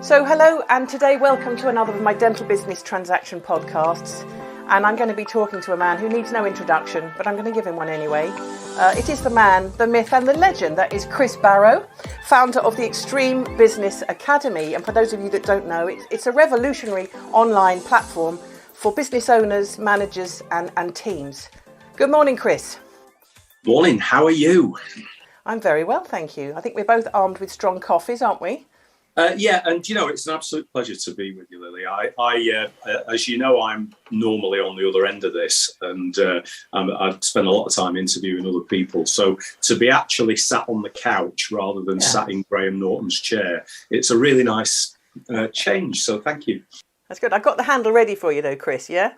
So hello, and today welcome to another of my dental business transaction podcasts. And I'm going to be talking to a man who needs no introduction, but I'm going to give him one anyway. It is the man, the myth and the legend that is Chris Barrow, founder of the Extreme Business Academy. And for those of you that don't know, it's a revolutionary online platform for business owners, managers and teams. Good morning, Chris. Morning, how are you? I'm very well, thank you. I think we're both armed with strong coffees, aren't we? Yeah, and you know, it's an absolute pleasure to be with you, Lily. As you know, I'm normally on the other end of this, and I've spent a lot of time interviewing other people. So to be actually sat on the couch rather than sat in Graham Norton's chair, it's a really nice change. So thank you. That's good. I've got the handle ready for you, though, Chris. Yeah.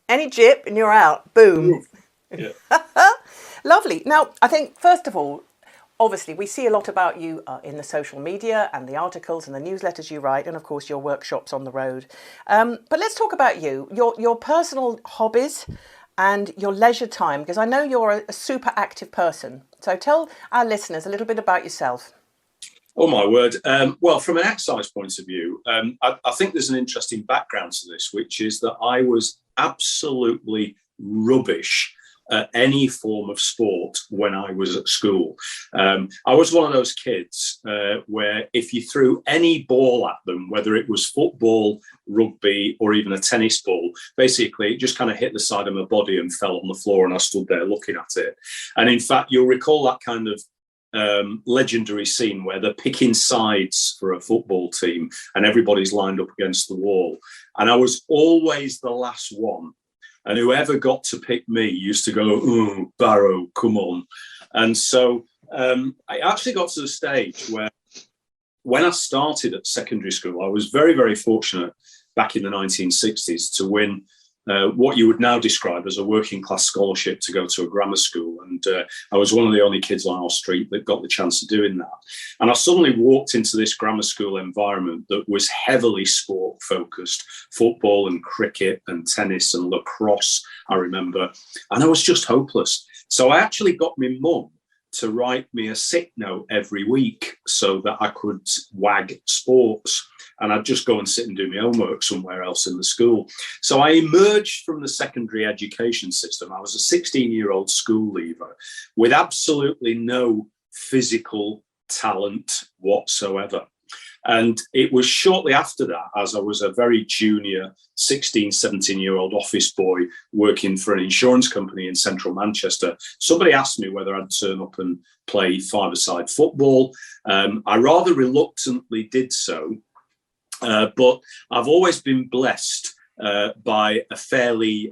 Any jip and you're out. Boom. Yeah. Lovely. Now, I think first of all, obviously, we see a lot about you in the social media and the articles and the newsletters you write, and of course your workshops on the road. But let's talk about you, your personal hobbies and your leisure time, because I know you're a super active person. So tell our listeners a little bit about yourself. Oh, my word. Well, from an exercise point of view, I think there's an interesting background to this, which is that I was absolutely rubbish at any form of sport when I was at school. I was one of those kids where if you threw any ball at them, whether it was football, rugby, or even a tennis ball, basically it just kind of hit the side of my body and fell on the floor, and I stood there looking at it. And in fact, you'll recall that kind of legendary scene where they're picking sides for a football team and everybody's lined up against the wall. And I was always the last one. And whoever got to pick me used to go, "Oh, Barrow, come on." And so I actually got to the stage where when I started at secondary school, I was very, very fortunate back in the 1960s to win what you would now describe as a working class scholarship to go to a grammar school. And I was one of the only kids on our street that got the chance of doing that. And I suddenly walked into this grammar school environment that was heavily sport focused, football and cricket and tennis and lacrosse, I remember. And I was just hopeless. So I actually got my mum to write me a sick note every week so that I could wag sports. And I'd just go and sit and do my homework somewhere else in the school. So I emerged from the secondary education system. I was a 16-year-old school leaver with absolutely no physical talent whatsoever. And it was shortly after that, as I was a very junior 16, 17-year-old office boy working for an insurance company in central Manchester, somebody asked me whether I'd turn up and play five-a-side football. I rather reluctantly did so. But I've always been blessed by a fairly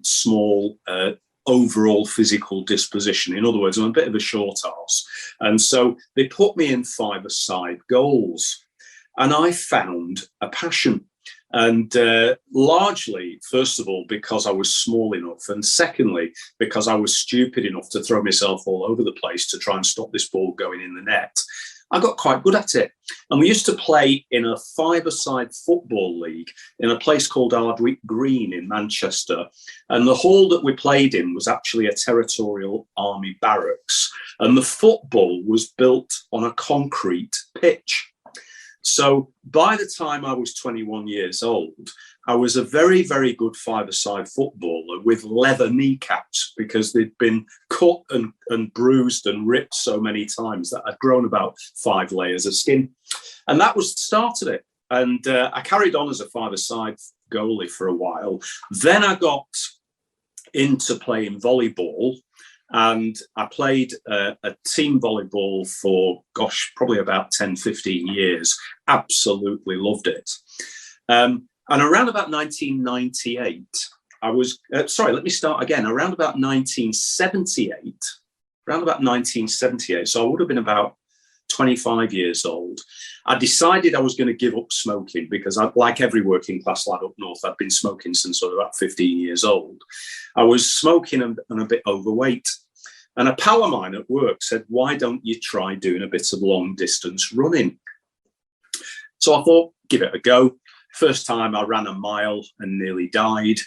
small overall physical disposition. In other words, I'm a bit of a short arse. And so they put me in five-a-side goals. And I found a passion. And largely, first of all, because I was small enough. And secondly, because I was stupid enough to throw myself all over the place to try and stop this ball going in the net. I got quite good at it. And we used to play in a five-a-side football league in a place called Ardwick Green in Manchester. And the hall that we played in was actually a territorial army barracks. And the football was built on a concrete pitch. So by the time I was 21 years old, I was a very, very good five-a-side footballer with leather kneecaps because they'd been cut and bruised and ripped so many times that I'd grown about 5 layers of skin. And that was the start of it. And I carried on as a five-a-side goalie for a while. Then I got into playing volleyball. And I played a team volleyball for, probably about 10, 15 years. Absolutely loved it. And around about 1998, let me start again. Around about 1978, so I would have been about 25 years old, I decided I was going to give up smoking because like every working class lad up north, I'd been smoking since I was about 15 years old. I was smoking and a bit overweight. And a pal of mine at work said, "Why don't you try doing a bit of long distance running?" So I thought, give it a go. First time I ran a mile and nearly died,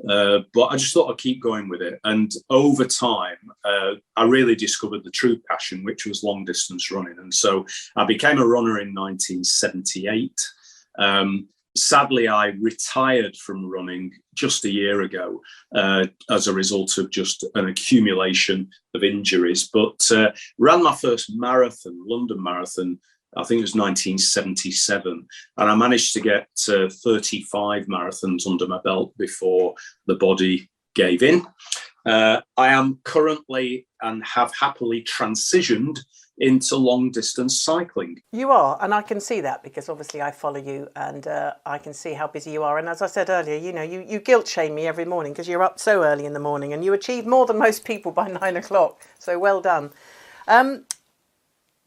but I just thought I'd keep going with it. And over time, I really discovered the true passion, which was long distance running. And so I became a runner in 1978. Sadly, I retired from running just a year ago as a result of just an accumulation of injuries, but ran my first marathon, London Marathon, I think it was 1977, and I managed to get 35 marathons under my belt before the body gave in. I am currently and have happily transitioned into long distance cycling. You are, and I can see that because obviously I follow you, and I can see how busy you are. And as I said earlier, you guilt shame me every morning because you're up so early in the morning, and you achieve more than most people by 9 o'clock. So well done.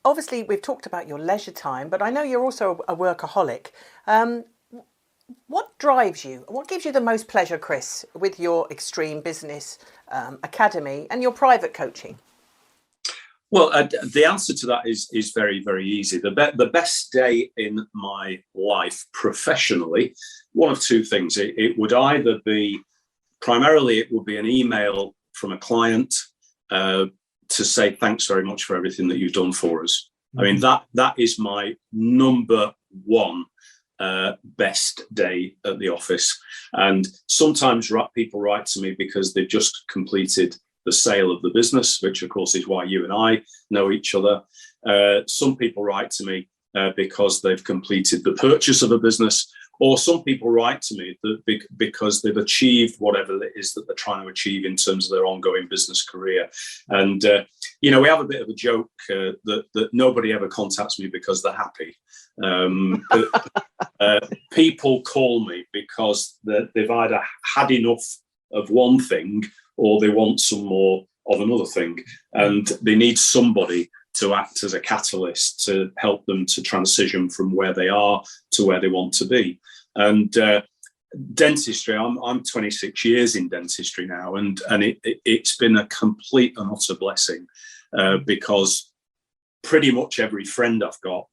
Obviously, we've talked about your leisure time, but I know you're also a workaholic. What drives you? What gives you the most pleasure, Chris, with your Extreme Business Academy and your private coaching? Well, the answer to that is very, very easy. The best day in my life professionally, one of two things. It would either be, primarily it would be an email from a client to say thanks very much for everything that you've done for us. I mean, that is my number one best day at the office. And sometimes people write to me because they've just completed the sale of the business, which of course is why you and I know each other. Some people write to me because they've completed the purchase of a business, or some people write to me because they've achieved whatever it is that they're trying to achieve in terms of their ongoing business career. And, we have a bit of a joke that nobody ever contacts me because they're happy. People call me because they've either had enough of one thing or they want some more of another thing. And they need somebody to act as a catalyst to help them to transition from where they are to where they want to be. And dentistry, I'm 26 years in dentistry now, and it's been a complete and utter blessing because pretty much every friend I've got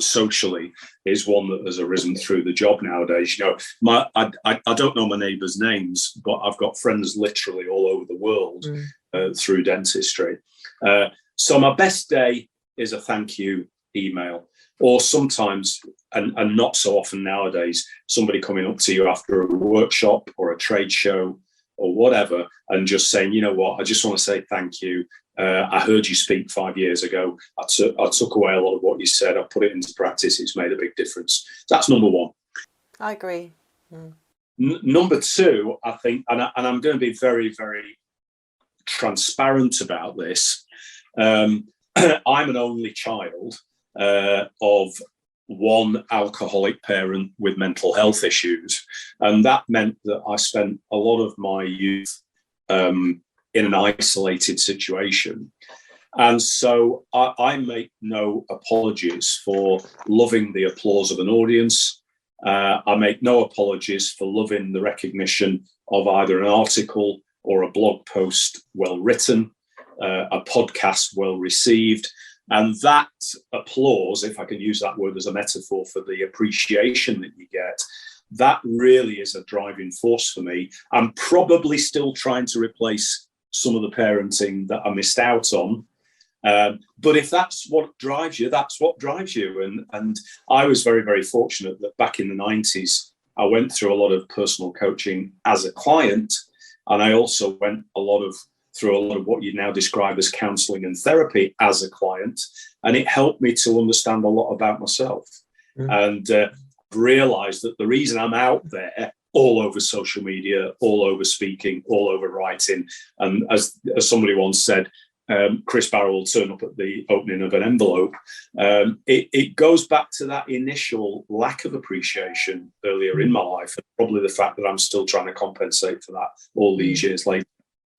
socially is one that has arisen through the job nowadays. I don't know my neighbours' names, but I've got friends literally all over the world through dentistry. So my best day is a thank you email, or sometimes, and not so often nowadays, somebody coming up to you after a workshop or a trade show or whatever and just saying, you know what, I just want to say thank you. I heard you speak 5 years ago. I took away a lot of what you said. I put it into practice. It's made a big difference. That's number one. I agree. Number two, I think, and I'm going to be very, very transparent about this. I'm an only child of one alcoholic parent with mental health issues. And that meant that I spent a lot of my youth in an isolated situation. And so I make no apologies for loving the applause of an audience. I make no apologies for loving the recognition of either an article or a blog post well written, a podcast well received. And that applause, if I can use that word as a metaphor for the appreciation that you get, that really is a driving force for me. I'm probably still trying to replace some of the parenting that I missed out on. But if that's what drives you, that's what drives you. And I was very, very fortunate that back in the 90s, I went through a lot of personal coaching as a client. And I also went through a lot of what you now describe as counseling and therapy as a client. And it helped me to understand a lot about myself. And realized that the reason I'm out there all over social media, all over speaking, all over writing, and as somebody once said, Chris Barrow will turn up at the opening of an envelope. It goes back to that initial lack of appreciation earlier in my life, and probably the fact that I'm still trying to compensate for that all these years later.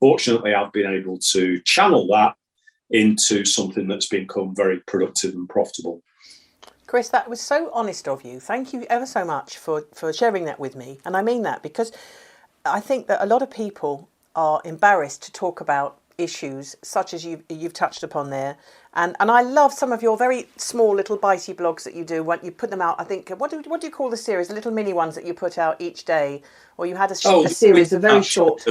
Fortunately, I've been able to channel that into something that's become very productive and profitable. Chris, that was so honest of you. Thank you ever so much for sharing that with me. And I mean that because I think that a lot of people are embarrassed to talk about issues such as you've touched upon there, and I love some of your very small little bitey blogs that you do when you put them out. I think what do you call the series, the little mini ones that you put out each day, or you had a series of very short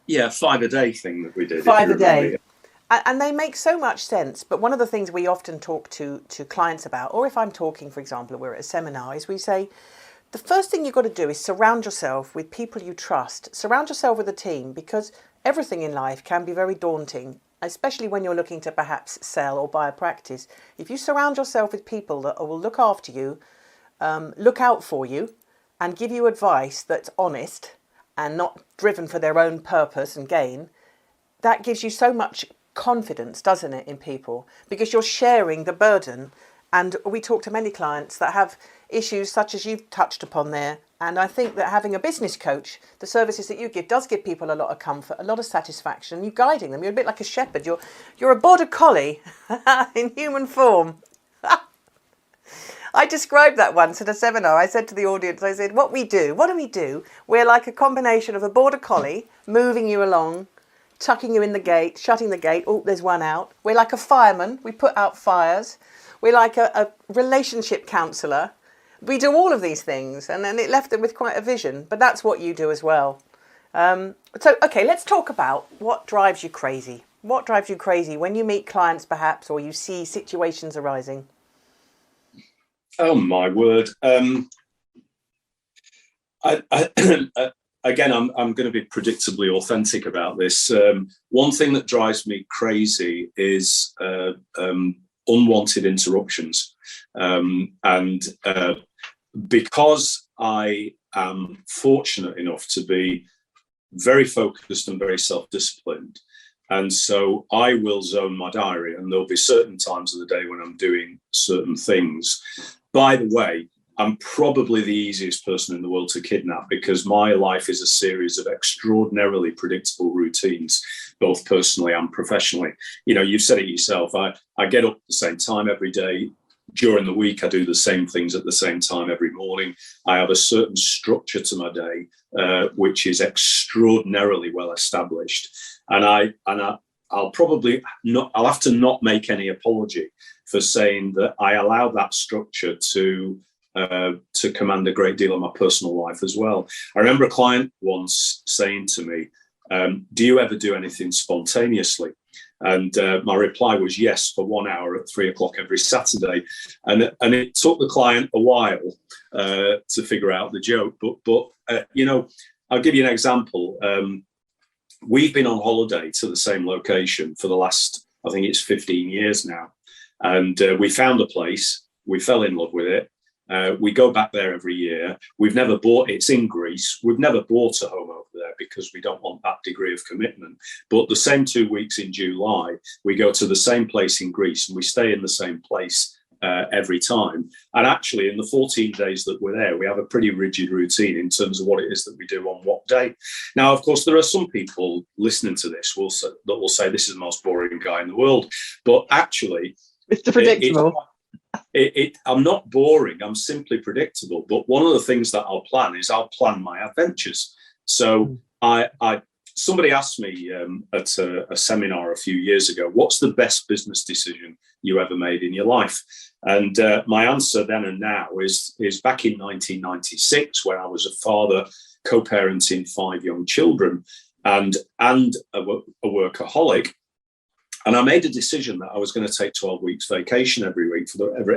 5 a day thing that we did, 5 a day. And they make so much sense. But one of the things we often talk to clients about, or if I'm talking, for example, we're at a seminar, is we say, the first thing you've got to do is surround yourself with people you trust. Surround yourself with a team, because everything in life can be very daunting, especially when you're looking to perhaps sell or buy a practice. If you surround yourself with people that will look after you, look out for you, and give you advice that's honest and not driven for their own purpose and gain, that gives you so much confidence, doesn't it, in people, because you're sharing the burden. And we talk to many clients that have issues such as you've touched upon there, and I think that having a business coach, the services that you give, does give people a lot of comfort, a lot of satisfaction. You're guiding them. You're a bit like a shepherd. You're a border collie in human form. I described that once at a seminar. I said to the audience, I said, what do we do? We're like a combination of a border collie moving you along, tucking you in the gate, shutting the gate. Oh, there's one out. We're like a fireman. We put out fires. We're like a relationship counsellor. We do all of these things, and then it left them with quite a vision. But that's what you do as well. Okay, let's talk about what drives you crazy. What drives you crazy when you meet clients, perhaps, or you see situations arising? Oh, my word. Again, I'm going to be predictably authentic about this. One thing that drives me crazy is unwanted interruptions. And because I am fortunate enough to be very focused and very self-disciplined, and so I will zone my diary, and there'll be certain times of the day when I'm doing certain things. By the way, I'm probably the easiest person in the world to kidnap, because my life is a series of extraordinarily predictable routines, both personally and professionally. You know, you've said it yourself. I get up at the same time every day. During the week, I do the same things at the same time every morning. I have a certain structure to my day, which is extraordinarily well established. And I'll probably not. I'll have to not make any apology for saying that I allow that structure to command a great deal of my personal life as well. I remember a client once saying to me, do you ever do anything spontaneously? And my reply was yes, for 1 hour at 3 o'clock every Saturday. And it took the client a while to figure out the joke. But you know, I'll give you an example. We've been on holiday to the same location for the last, I think it's 15 years now. And we found a place. We fell in love with it. We go back there every year. We've never bought, it's in Greece. We've never bought a home over there because we don't want that degree of commitment. But the same 2 weeks in July, we go to the same place in Greece, and we stay in the same place every time. And actually, in the 14 days that we're there, we have a pretty rigid routine in terms of what it is that we do on what day. Now, of course, there are some people listening to this that will say this is the most boring guy in the world. But actually, Mr. Predictable. I'm not boring. I'm simply predictable. But one of the things that I'll plan is I'll plan my adventures. So somebody asked me at a seminar a few years ago, what's the best business decision you ever made in your life? And my answer then and now is back in 1996, when I was a father co-parenting 5 young children and a workaholic. And I made a decision that I was going to take 12 weeks vacation every week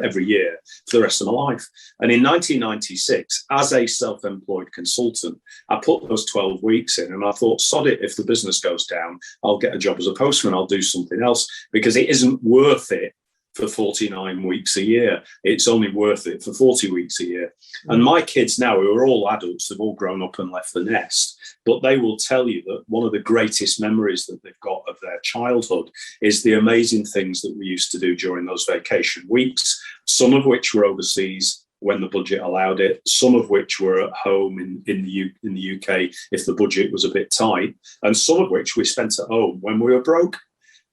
every year for the rest of my life. And in 1996, as a self-employed consultant, I put those 12 weeks in, and I thought, sod it, if the business goes down, I'll get a job as a postman, I'll do something else, because it isn't worth it for 49 weeks a year. It's only worth it for 40 weeks a year. And my kids now, who are all adults, they've all grown up and left the nest, but they will tell you that one of the greatest memories that they've got of their childhood is the amazing things that we used to do during those vacation weeks, some of which were overseas when the budget allowed it, some of which were at home in the UK if the budget was a bit tight, and some of which we spent at home when we were broke.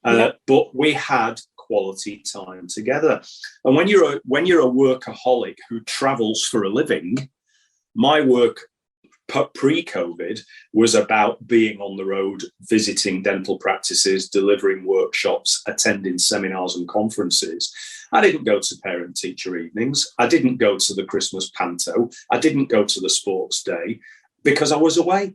But we had quality time together. And when you're a workaholic who travels for a living, my work pre-COVID was about being on the road, visiting dental practices, delivering workshops, attending seminars and conferences. I didn't go to parent-teacher evenings. I didn't go to the Christmas panto. I didn't go to the sports day because I was away.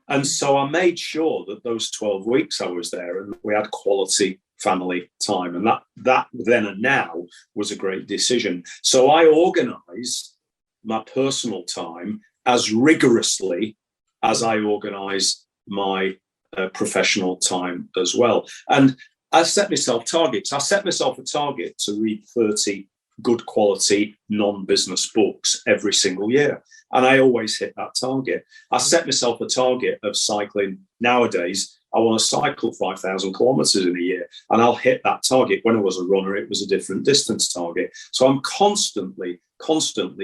And so I made sure that those 12 weeks I was there and we had quality family time. And that then and now was a great decision. So I organised my personal time as rigorously as I organise my professional time as well. And I set myself targets. I set myself a target to read 30 good quality non-business books every single year. And I always hit that target. I set myself a target of cycling. Nowadays, I want to cycle 5,000 kilometres in a year, and I'll hit that target. When I was a runner, it was a different distance target. So I'm constantly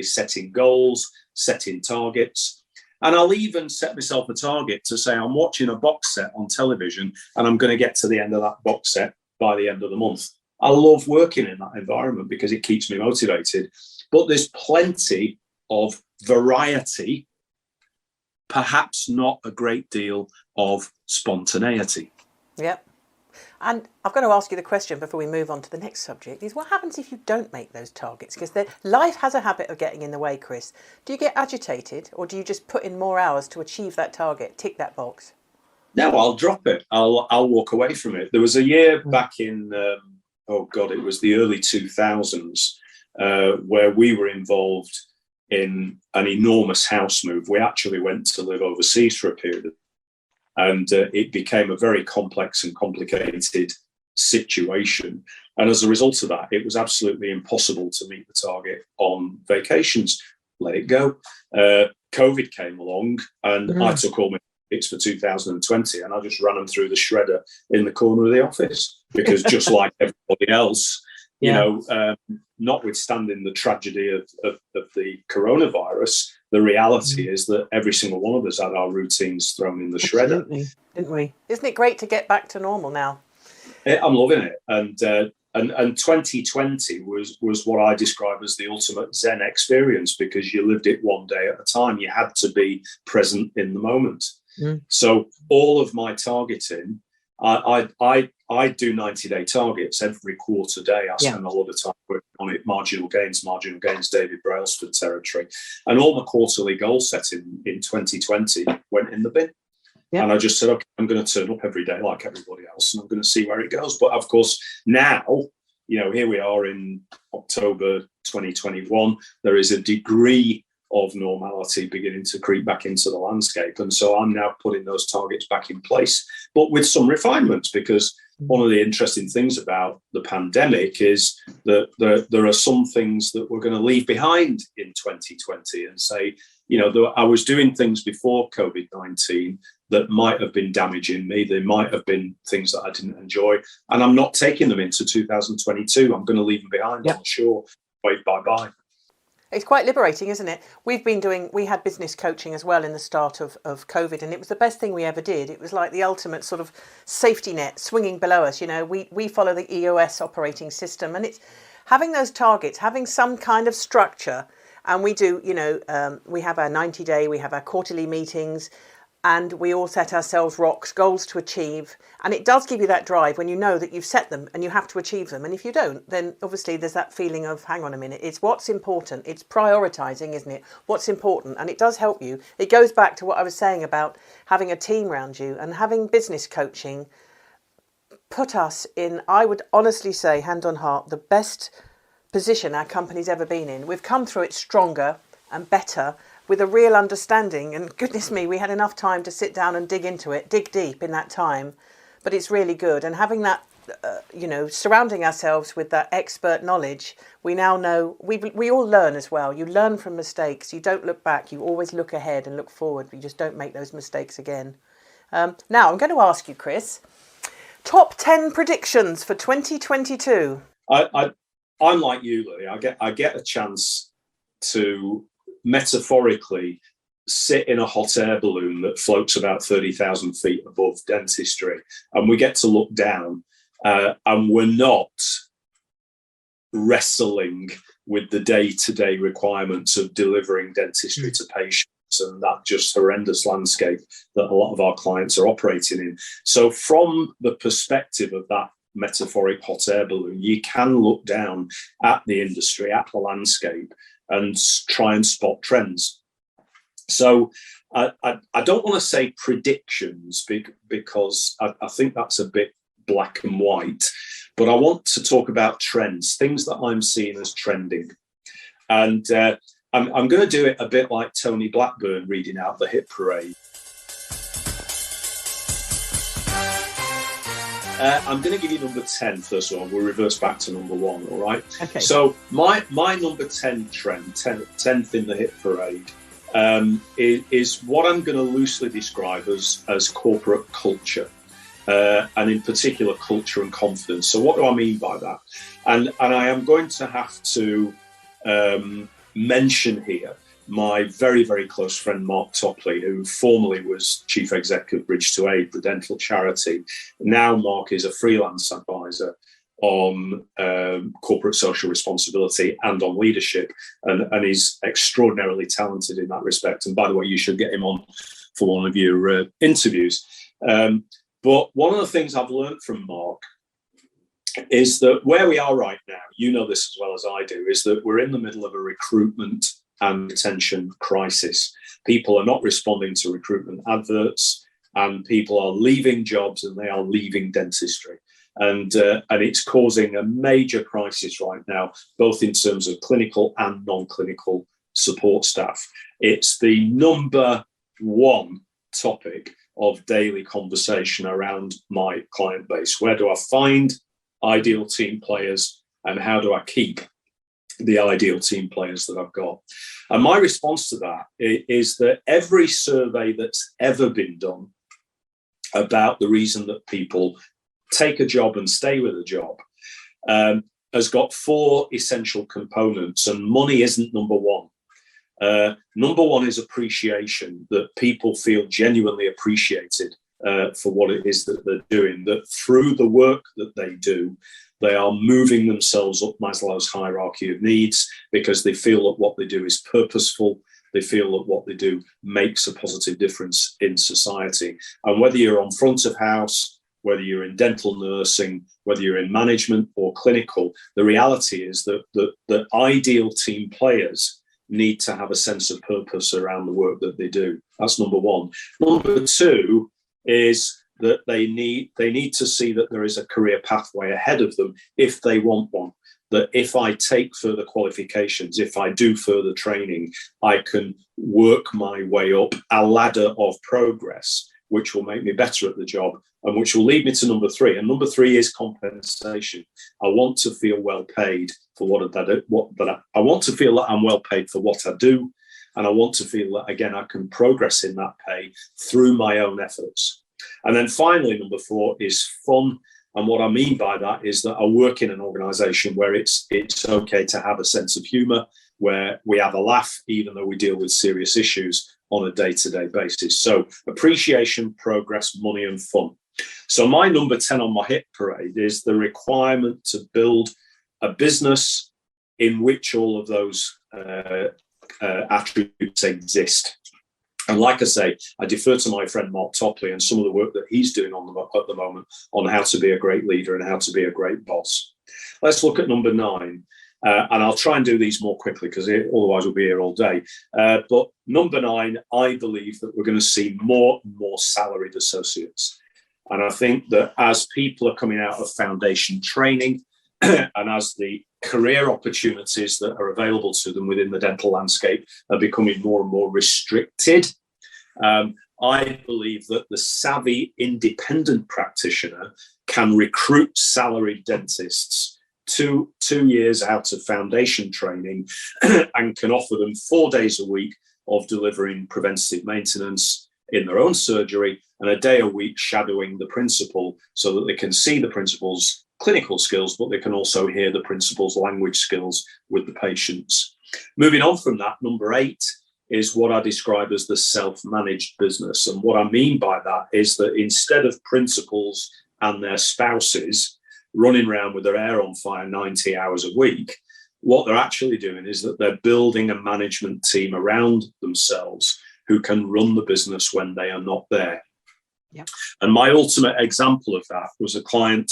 setting goals, setting targets. And I'll even set myself a target to say I'm watching a box set on television and I'm going to get to the end of that box set by the end of the month. I love working in that environment because it keeps me motivated. But there's plenty of variety, perhaps not a great deal of spontaneity. Yep. And I've got to ask you the question before we move on to the next subject is what happens if you don't make those targets? Because life has a habit of getting in the way, Chris. Do you get agitated or do you just put in more hours to achieve that target, tick that box? No, I'll drop it. I'll walk away from it. There was a year back in, it was the early 2000s where we were involved in an enormous house move. We actually went to live overseas for a period of and it became a very complex and complicated situation. And as a result of that, it was absolutely impossible to meet the target on vacations. Let it go. COVID came along and I took all my tickets for 2020 and I just ran them through the shredder in the corner of the office because just like everybody else, notwithstanding the tragedy of the coronavirus, the reality is that every single one of us had our routines thrown in the shredder. Didn't we? Isn't it great to get back to normal now? I'm loving it. And 2020 was what I describe as the ultimate Zen experience because you lived it one day at a time. You had to be present in the moment. So all of my targeting, I do 90-day targets every quarter day. I spend a lot of time working on it. Marginal gains, David Brailsford territory. And all my quarterly goal setting in 2020 went in the bin. And I just said, okay, I'm going to turn up every day like everybody else and I'm going to see where it goes. But of course, now, here we are in October 2021. There is a degree of normality beginning to creep back into the landscape. And so I'm now putting those targets back in place, but with some refinements, because one of the interesting things about the pandemic is that there are some things that we're going to leave behind in 2020 and say, I was doing things before COVID-19 that might have been damaging me. There might have been things that I didn't enjoy, and I'm not taking them into 2022. I'm going to leave them behind on the shore. Wave bye-bye. It's quite liberating, isn't it? We had business coaching as well in the start of COVID, and it was the best thing we ever did. It was like the ultimate sort of safety net swinging below us. We follow the EOS operating system, and it's having those targets, having some kind of structure. And we do, we have our 90-day, we have our quarterly meetings, and we all set ourselves goals to achieve. And it does give you that drive when you know that you've set them and you have to achieve them. And if you don't, then obviously there's that feeling of, hang on a minute, it's what's important. It's prioritising, isn't it? What's important. And it does help you. It goes back to what I was saying about having a team around you and having business coaching put us in, I would honestly say, hand on heart, the best position our company's ever been in. We've come through it stronger and better with a real understanding, and goodness me, we had enough time to sit down and dig into it, dig deep in that time, but it's really good. And having that, surrounding ourselves with that expert knowledge, we now know, we all learn as well. You learn from mistakes. You don't look back. You always look ahead and look forward. You just don't make those mistakes again. Now, I'm going to ask you, Chris, top 10 predictions for 2022. I'm like you, Lily. I get a chance to metaphorically sit in a hot air balloon that floats about 30,000 feet above dentistry, and we get to look down, and we're not wrestling with the day-to-day requirements of delivering dentistry to patients and that just horrendous landscape that a lot of our clients are operating in. So from the perspective of that metaphoric hot air balloon, you can look down at the industry, at the landscape, and try and spot trends. So I don't want to say predictions because I think that's a bit black and white, but I want to talk about trends, things that I'm seeing as trending. And I'm going to do it a bit like Tony Blackburn reading out the hit parade. I'm going to give you number 10 first of all. We'll reverse back to number 1, all right? Okay. So my number 10 trend, 10th in the hit parade, is what I'm going to loosely describe as corporate culture, and in particular culture and confidence. So what do I mean by that? And I am going to have to mention here my very, very close friend Mark Topley, who formerly was Chief Executive of Bridge to Aid, the dental charity. Now Mark is a freelance advisor on corporate social responsibility and on leadership, and he's extraordinarily talented in that respect. And by the way, you should get him on for one of your interviews. But one of the things I've learned from Mark is that where we are right now, you know this as well as I do, is that we're in the middle of a recruitment and retention crisis. People are not responding to recruitment adverts, and people are leaving jobs and they are leaving dentistry. And it's causing a major crisis right now, both in terms of clinical and non-clinical support staff. It's the number 1 topic of daily conversation around my client base. Where do I find ideal team players, and how do I keep the ideal team players that I've got? And my response to that is that every survey that's ever been done about the reason that people take a job and stay with a job has got 4 essential components, and money isn't number 1. Number 1 is appreciation, that people feel genuinely appreciated for what it is that they're doing, that through the work that they do, they are moving themselves up Maslow's hierarchy of needs because they feel that what they do is purposeful. They feel that what they do makes a positive difference in society. And whether you're on front of house, whether you're in dental nursing, whether you're in management or clinical, the reality is that the ideal team players need to have a sense of purpose around the work that they do. That's number 1. Number 2 is that they need to see that there is a career pathway ahead of them if they want one. That if I take further qualifications, if I do further training, I can work my way up a ladder of progress, which will make me better at the job and which will lead me to number 3. And number 3 is compensation. I want to feel well paid for I want to feel that I'm well paid for what I do. And I want to feel that, again, I can progress in that pay through my own efforts. And then finally, number 4 is fun. And what I mean by that is that I work in an organisation where it's okay to have a sense of humour, where we have a laugh, even though we deal with serious issues on a day-to-day basis. So appreciation, progress, money and fun. So my number 10 on my hit parade is the requirement to build a business in which all of those attributes exist. And like I say, I defer to my friend Mark Topley and some of the work that he's doing at the moment on how to be a great leader and how to be a great boss. Let's look at number 9. And I'll try and do these more quickly because otherwise we'll be here all day. But number 9, I believe that we're going to see more and more salaried associates. And I think that as people are coming out of foundation training and as the career opportunities that are available to them within the dental landscape are becoming more and more restricted, I believe that the savvy independent practitioner can recruit salaried dentists 2 years out of foundation training and can offer them 4 days a week of delivering preventative maintenance in their own surgery and a day a week shadowing the principal so that they can see the principal's clinical skills, but they can also hear the principal's language skills with the patients. Moving on from that, number 8 is what I describe as the self-managed business. And what I mean by that is that instead of principals and their spouses running around with their hair on fire 90 hours a week, What they're actually doing is that they're building a management team around themselves who can run the business when they are not there. Yep. And my ultimate example of that was a client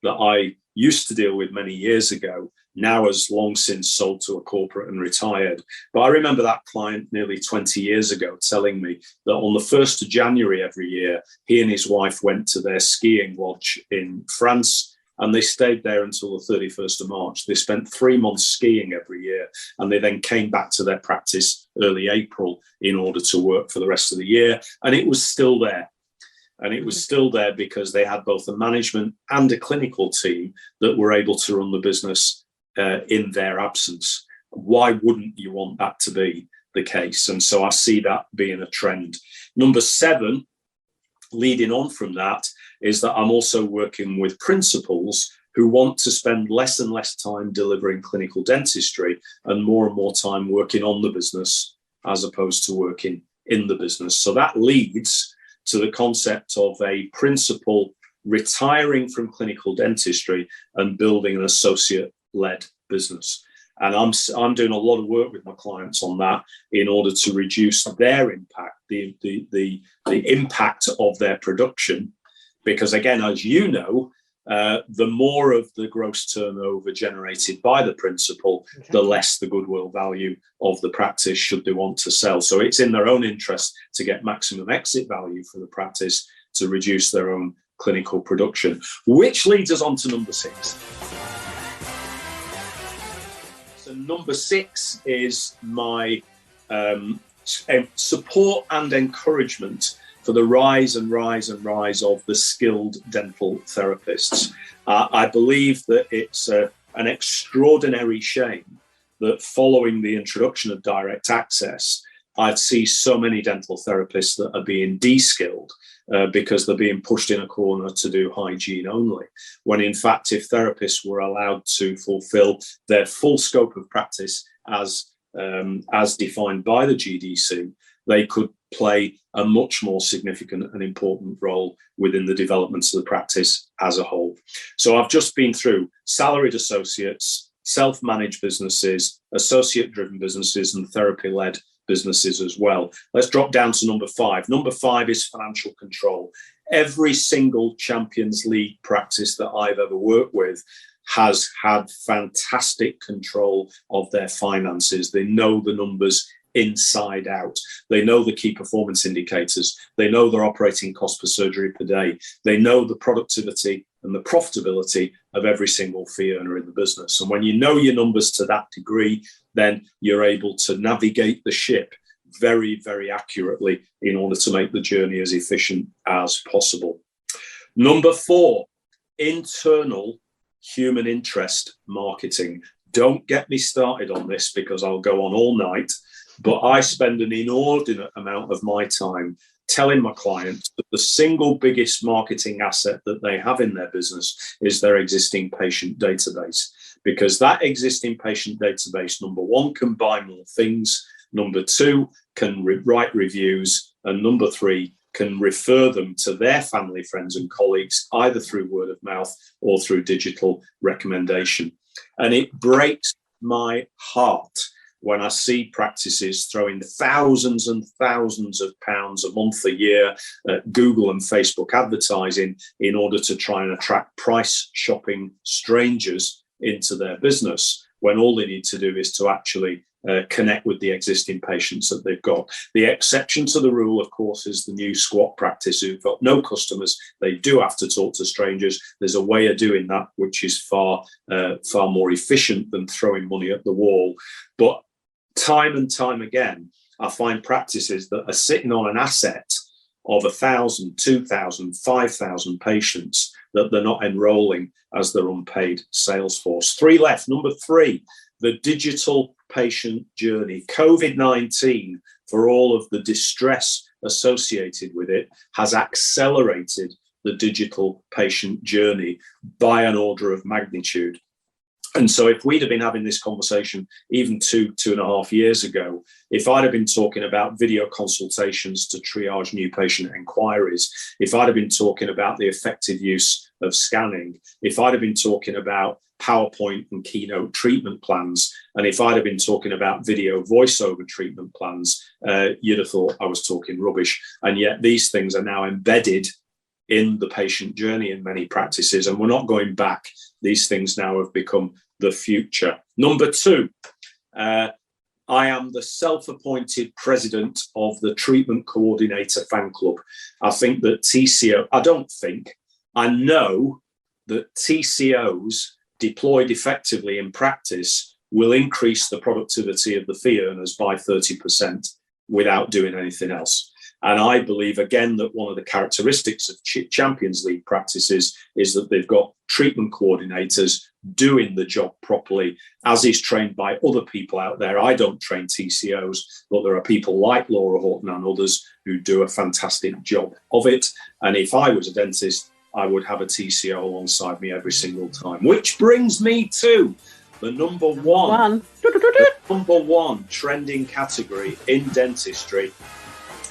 that I used to deal with many years ago, now has long since sold to a corporate and retired. But I remember that client nearly 20 years ago telling me that on the 1st of January every year, he and his wife went to their skiing lodge in France, and they stayed there until the 31st of March. They spent 3 months skiing every year, and they then came back to their practice early April in order to work for the rest of the year. And it was still there. And it was still there because they had both a management and a clinical team that were able to run the business in their absence. Why wouldn't you want that to be the case? And so I see that being a trend. Number 7, leading on from that, is that I'm also working with principals who want to spend less and less time delivering clinical dentistry and more time working on the business as opposed to working in the business. So that leads to the concept of a principal retiring from clinical dentistry and building an associate-led business. And I'm doing a lot of work with my clients on that in order to reduce their impact, the impact of their production. Because again, as you know, the more of the gross turnover generated by the principal, the less the goodwill value of the practice should they want to sell. So it's in their own interest to get maximum exit value for the practice to reduce their own clinical production, which leads us on to number 6. So number 6 is my support and encouragement for the rise of the skilled dental therapists. I believe that it's an extraordinary shame that following the introduction of direct access, I see so many dental therapists that are being de-skilled because they're being pushed in a corner to do hygiene only. When in fact, if therapists were allowed to fulfill their full scope of practice as defined by the GDC, they could play a much more significant and important role within the development of the practice as a whole. So I've just been through salaried associates, self-managed businesses, associate-driven businesses, and therapy-led businesses as well. Let's drop down to number 5. Number 5 is financial control. Every single Champions League practice that I've ever worked with has had fantastic control of their finances. They know the numbers inside out. They know the key performance indicators. They know their operating cost per surgery per day. They know the productivity and the profitability of every single fee earner in the business. And when you know your numbers to that degree, then you're able to navigate the ship very, very accurately in order to make the journey as efficient as possible. Number 4, internal human interest marketing. Don't get me started on this because I'll go on all night. But I spend an inordinate amount of my time telling my clients that the single biggest marketing asset that they have in their business is their existing patient database. Because that existing patient database, number 1, can buy more things. Number 2, can write reviews. And number 3, can refer them to their family, friends, and colleagues, either through word of mouth or through digital recommendation. And it breaks my heart when I see practices throwing thousands and thousands of pounds a month, a year at Google and Facebook advertising in order to try and attract price shopping strangers into their business, when all they need to do is to actually connect with the existing patients that they've got. The exception to the rule, of course, is the new squat practice who've got no customers. They do have to talk to strangers. There's a way of doing that which is far more efficient than throwing money at the wall. But time and time again, I find practices that are sitting on an asset of 1,000, 2,000, 5,000 patients that they're not enrolling as their unpaid sales force. 3 left. Number 3, the digital patient journey. COVID-19, for all of the distress associated with it, has accelerated the digital patient journey by an order of magnitude. And so if we'd have been having this conversation even 2.5 years ago, if I'd have been talking about video consultations to triage new patient inquiries, if I'd have been talking about the effective use of scanning, if I'd have been talking about PowerPoint and Keynote treatment plans, and if I'd have been talking about video voiceover treatment plans, you'd have thought I was talking rubbish. And yet these things are now embedded in the patient journey in many practices, and we're not going back. These things now have become the future. Number 2, I am the self-appointed president of the Treatment Coordinator Fan Club. I think that I know that TCOs deployed effectively in practice will increase the productivity of the fee earners by 30% without doing anything else. And I believe, again, that one of the characteristics of Champions League practices is that they've got treatment coordinators doing the job properly, as is trained by other people out there. I don't train TCOs, but there are people like Laura Horton and others who do a fantastic job of it. And if I was a dentist, I would have a TCO alongside me every single time. Which brings me to the number one trending category in dentistry.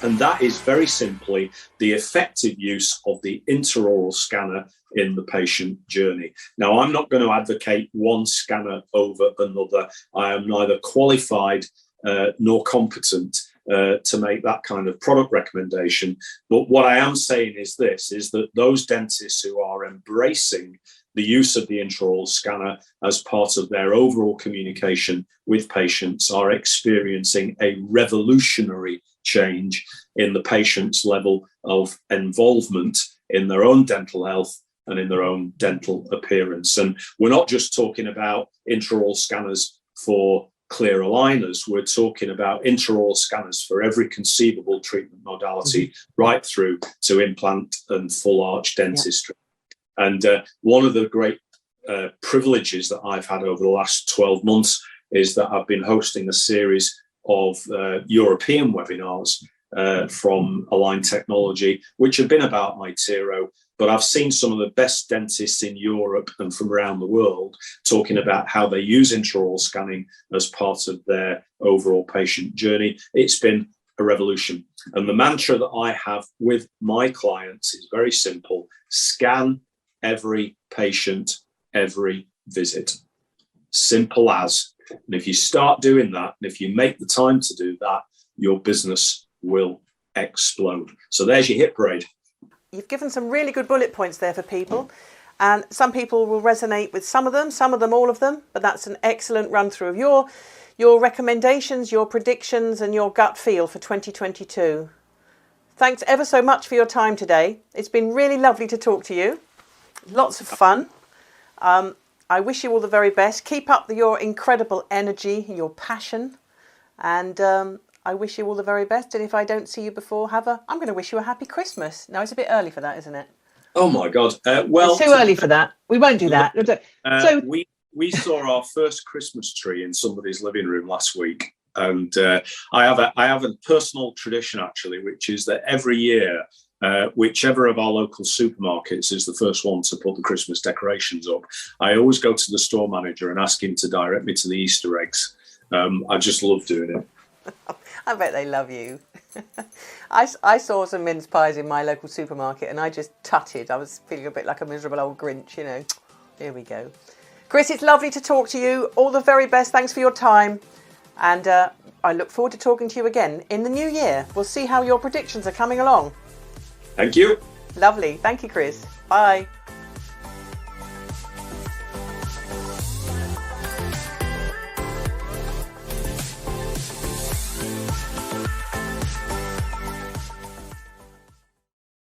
And that is very simply the effective use of the intraoral scanner in the patient journey. Now, I'm not going to advocate one scanner over another. I am neither qualified nor competent to make that kind of product recommendation. But what I am saying is that those dentists who are embracing the use of the intraoral scanner as part of their overall communication with patients are experiencing a revolutionary change in the patient's level of involvement in their own dental health and in their own dental appearance. And we're not just talking about intraoral scanners for clear aligners, we're talking about intraoral scanners for every conceivable treatment modality, right through to implant and full arch dentistry. Yeah. And one of the great privileges that I've had over the last 12 months is that I've been hosting a series of European webinars from Align Technology, which have been about iTero, but I've seen some of the best dentists in Europe and from around the world talking about how they use intraoral scanning as part of their overall patient journey. It's been a revolution. And the mantra that I have with my clients is very simple: scan every patient, every visit. Simple as. And if you start doing that, and if you make the time to do that, your business will explode. So there's your hit parade. You've given some really good bullet points there for people. And some people will resonate with some of them, all of them. But that's an excellent run through of your recommendations, your predictions and your gut feel for 2022. Thanks ever so much for your time today. It's been really lovely to talk to you. Lots of fun. I wish you all the very best. Keep up your incredible energy, your passion, and I wish you all the very best. And if I don't see you before, I'm going to wish you a happy Christmas. Now, it's a bit early for that, isn't it? Oh my God! Well, it's too early for that. We won't do that. So we saw our first Christmas tree in somebody's living room last week, and I have a personal tradition actually, which is that every year, whichever of our local supermarkets is the first one to put the Christmas decorations up, I always go to the store manager and ask him to direct me to the Easter eggs. I just love doing it. I bet they love you. I saw some mince pies in my local supermarket and I just tutted. I was feeling a bit like a miserable old Grinch, you know. Here we go. Chris, it's lovely to talk to you. All the very best. Thanks for your time. And I look forward to talking to you again in the new year. We'll see how your predictions are coming along. Thank you. Lovely. Thank you, Chris. Bye.